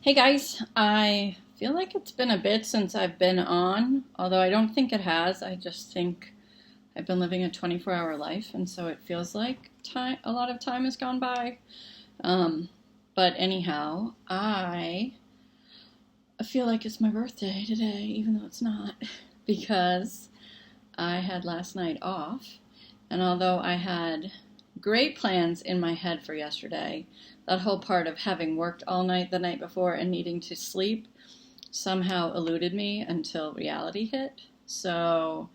Hey guys, I feel like it's been a bit since I've been on, although I don't think it has. I just think I've been living a 24-hour life, and so it feels like a lot of time has gone by. Um, but anyhow, I feel like it's my birthday today, even though it's not, because I had last night off, and although I had great plans in my head for yesterday, that whole part of having worked all night the night before and needing to sleep somehow eluded me until reality hit. So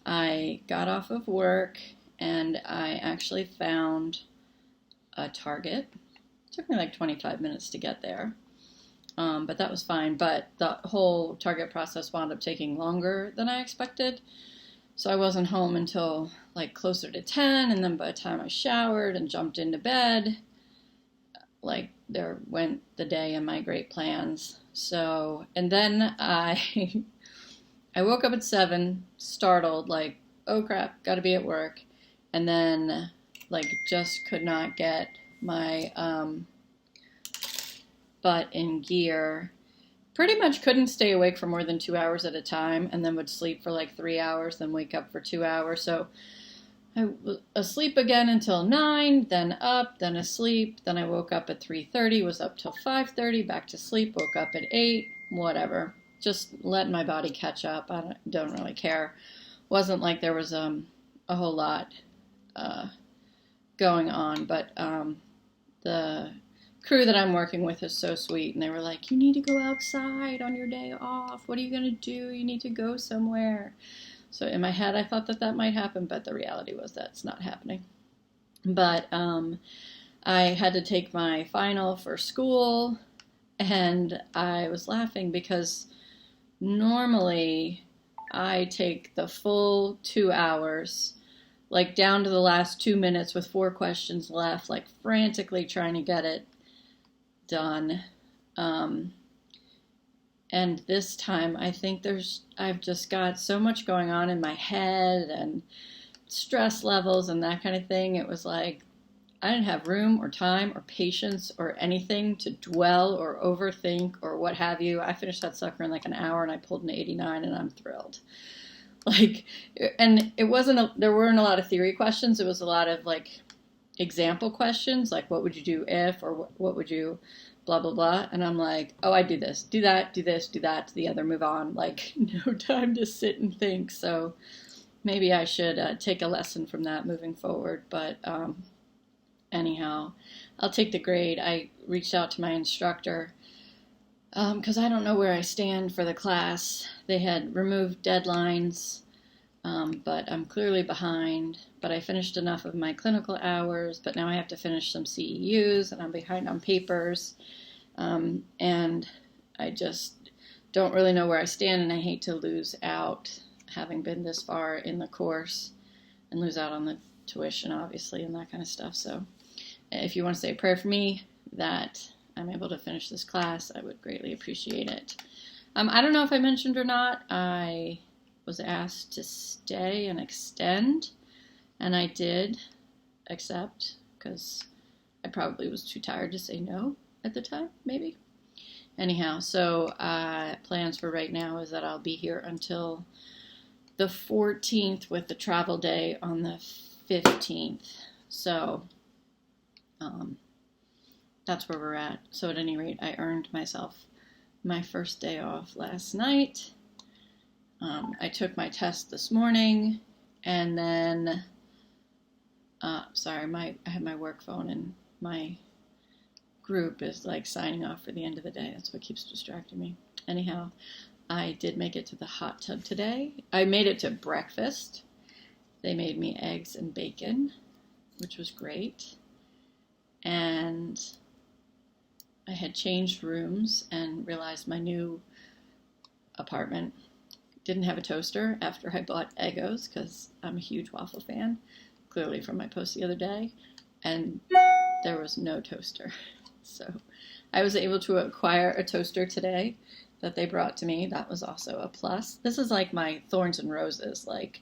I got off of work and I actually found a Target. It took me like 25 minutes to get there. But that was fine. But the whole Target process wound up taking longer than I expected. So I wasn't home until like closer to 10, and then by the time I showered and jumped into bed, like there went the day and my great plans. So, and then I I woke up at 7, startled, like, oh crap, gotta be at work. And then, like, just could not get my butt in gear. Pretty much couldn't stay awake for more than 2 hours at a time, and then would sleep for like 3 hours, then wake up for 2 hours. So I was asleep again until 9, then up, then asleep. Then I woke up at 3:30, was up till 5:30, back to sleep, woke up at 8, whatever. Just letting my body catch up. I don't really care. Wasn't like there was a whole lot uh, going on, but the crew that I'm working with is so sweet, and they were like, "You need to go outside on your day off. What are you gonna do? You need to go somewhere." So in my head, I thought that that might happen, but the reality was that's not happening. But I had to take my final for school, and I was laughing because normally I take the full 2 hours, like down to the last 2 minutes with 4 questions left, like frantically trying to get it done. Um, and this time, I think I've just got so much going on in my head and stress levels and that kind of thing. It was like I didn't have room or time or patience or anything to dwell or overthink or what have you. I finished that sucker in like an hour and I pulled an 89 and I'm thrilled. Like, and it there weren't a lot of theory questions. It was a lot of like example questions, like what would you do if, or what would you blah blah blah. And I'm like, oh, I do this, do that, do this, do that, to the other, move on. Like no time to sit and think. So maybe I should take a lesson from that moving forward. But anyhow, I'll take the grade. I reached out to my instructor because I don't know where I stand for the class. They had removed deadlines, but I'm clearly behind. But I finished enough of my clinical hours, but now I have to finish some CEUs, and I'm behind on papers. And I just don't really know where I stand, and I hate to lose out, having been this far in the course, and lose out on the tuition, obviously, and that kind of stuff. So if you want to say a prayer for me that I'm able to finish this class, I would greatly appreciate it. I don't know if I mentioned or not, I was asked to stay and extend, and I did accept because I probably was too tired to say no at the time, maybe. Anyhow, so plans for right now is that I'll be here until the 14th with the travel day on the 15th. So that's where we're at. So at any rate, I earned myself my first day off last night. I took my test this morning, and then, I have my work phone, and my group is like signing off for the end of the day. That's what keeps distracting me. Anyhow, I did make it to the hot tub today. I made it to breakfast. They made me eggs and bacon, which was great. And I had changed rooms and realized my new apartment didn't have a toaster after I bought Eggos, because I'm a huge waffle fan, clearly from my post the other day, and there was no toaster. So I was able to acquire a toaster today that they brought to me. That was also a plus. This is like my thorns and roses. Like,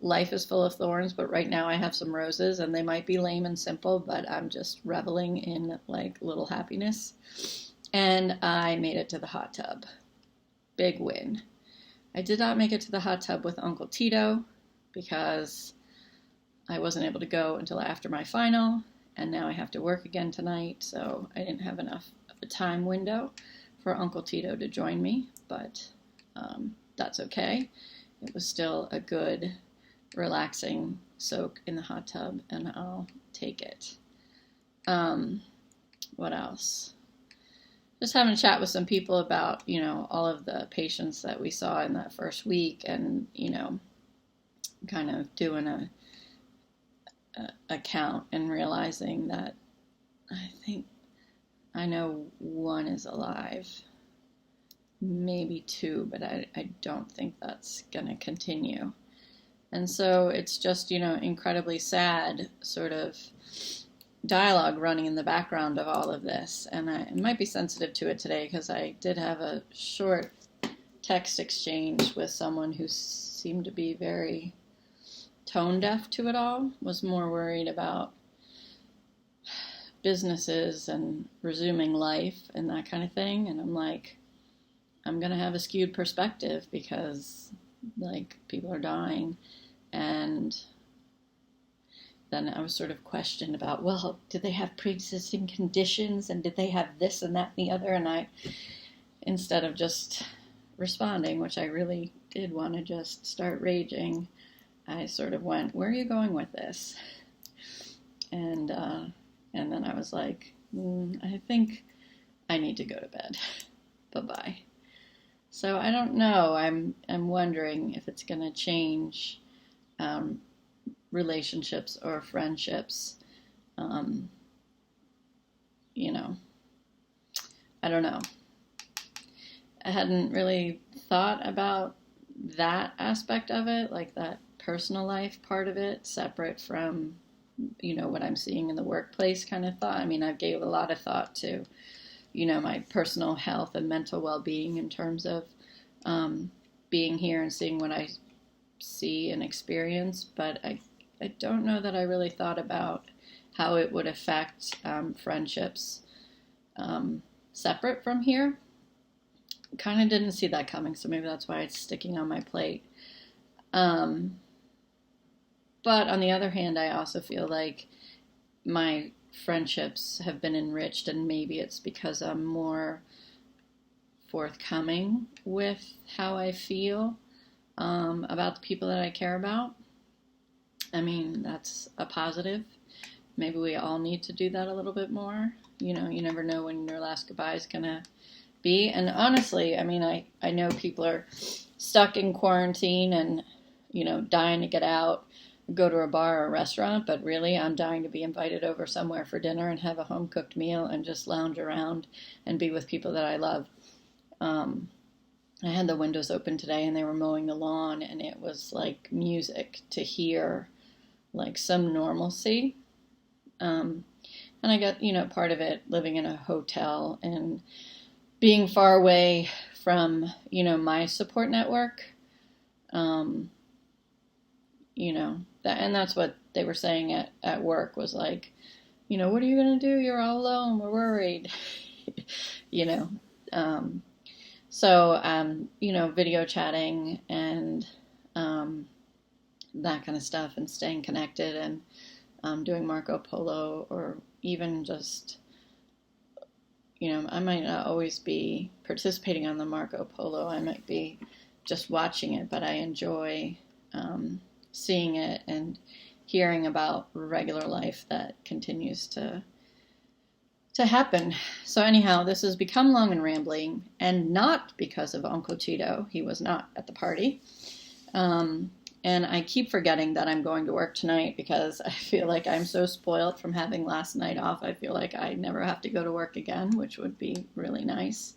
life is full of thorns, but right now I have some roses, and they might be lame and simple, but I'm just reveling in like little happiness. and I made it to the hot tub. Big win. I did not make it to the hot tub with Uncle Tito because I wasn't able to go until after my final, and now I have to work again tonight, so I didn't have enough of a time window for Uncle Tito to join me, but that's okay. It was still a good, relaxing soak in the hot tub, and I'll take it. What else? Just having a chat with some people about, all of the patients that we saw in that first week, and, kind of doing a count and realizing that I think I know one is alive, maybe two, but I don't think that's going to continue. And so it's just, incredibly sad sort of dialogue running in the background of all of this. And I might be sensitive to it today because I did have a short text exchange with someone who seemed to be very tone deaf to it all, was more worried about businesses and resuming life and that kind of thing. And I'm like, I'm going to have a skewed perspective because, people are dying. And then I was sort of questioned about, well, did they have pre-existing conditions, and did they have this and that and the other? And I, instead of just responding, which I really did want to just start raging, I sort of went, where are you going with this? And then I was like, I think I need to go to bed. Bye-bye. So I don't know. I'm wondering if it's going to change relationships or friendships. I don't know. I hadn't really thought about that aspect of it, like that personal life part of it, separate from, what I'm seeing in the workplace kind of thought. I mean, I've gave a lot of thought to, my personal health and mental well-being in terms of being here and seeing what I see and experience, but I don't know that I really thought about how it would affect friendships separate from here. Kind of didn't see that coming, so maybe that's why it's sticking on my plate. But on the other hand, I also feel like my friendships have been enriched, and maybe it's because I'm more forthcoming with how I feel about the people that I care about. I mean, that's a positive. Maybe we all need to do that a little bit more. You never know when your last goodbye is going to be. And honestly, I mean, I know people are stuck in quarantine and, dying to get out, go to a bar or a restaurant, but really I'm dying to be invited over somewhere for dinner and have a home-cooked meal and just lounge around and be with people that I love. I had the windows open today and they were mowing the lawn, and it was like music to hear, like some normalcy. And I got, part of it living in a hotel and being far away from, my support network. And that's what they were saying at work was like, what are you going to do? You're all alone. We're worried. So, video chatting and that kind of stuff, and staying connected, and doing Marco Polo, or even just, I might not always be participating on the Marco Polo. I might be just watching it, but I enjoy seeing it and hearing about regular life that continues to happen. So anyhow, this has become long and rambling, and not because of Uncle Tito. He was not at the party. And I keep forgetting that I'm going to work tonight because I feel like I'm so spoiled from having last night off. I feel like I never have to go to work again, which would be really nice.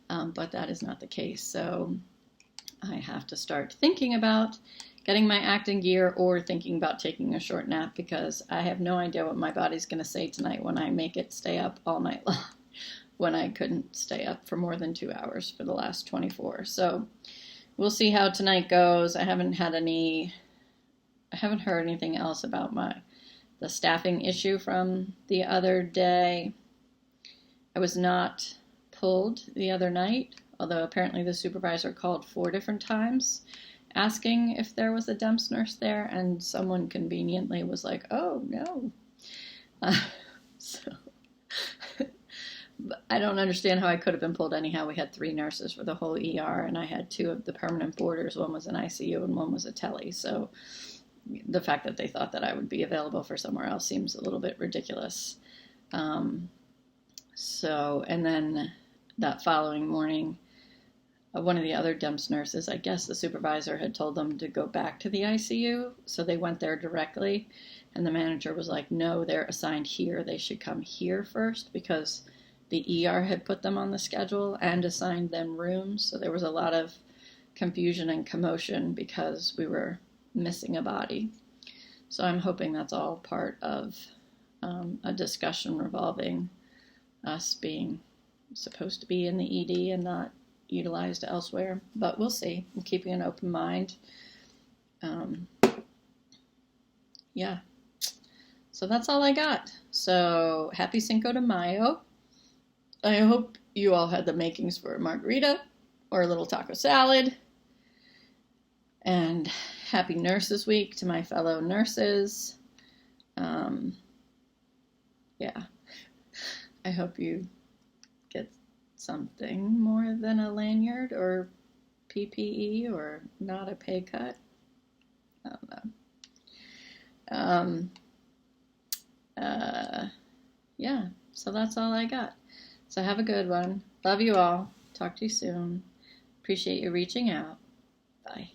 But that is not the case. So I have to start thinking about getting my acting gear or thinking about taking a short nap, because I have no idea what my body's going to say tonight when I make it stay up all night long, when I couldn't stay up for more than 2 hours for the last 24. So we'll see how tonight goes. I haven't heard anything else about the staffing issue from the other day. I was not pulled the other night, although apparently the supervisor called 4 different times asking if there was a DEMS nurse there, and someone conveniently was like, oh, no. So I don't understand how I could have been pulled anyhow. We had 3 nurses for the whole ER, and I had 2 of the permanent boarders. One was an ICU and one was a tele. So the fact that they thought that I would be available for somewhere else seems a little bit ridiculous. And then that following morning, one of the other DEMS nurses, I guess the supervisor had told them to go back to the ICU, so they went there directly, and the manager was like, no, they're assigned here. They should come here first, because the ER had put them on the schedule and assigned them rooms, so there was a lot of confusion and commotion because we were missing a body. So I'm hoping that's all part of a discussion revolving us being supposed to be in the ED and not utilized elsewhere, but we'll see. I'm keeping an open mind. Yeah, so that's all I got. So happy Cinco de Mayo. I hope you all had the makings for a margarita or a little taco salad. And happy Nurses Week to my fellow nurses. Yeah, I hope you get something more than a lanyard or PPE or not a pay cut. I don't know. Yeah, so that's all I got. So have a good one. Love you all. Talk to you soon. Appreciate you reaching out. Bye.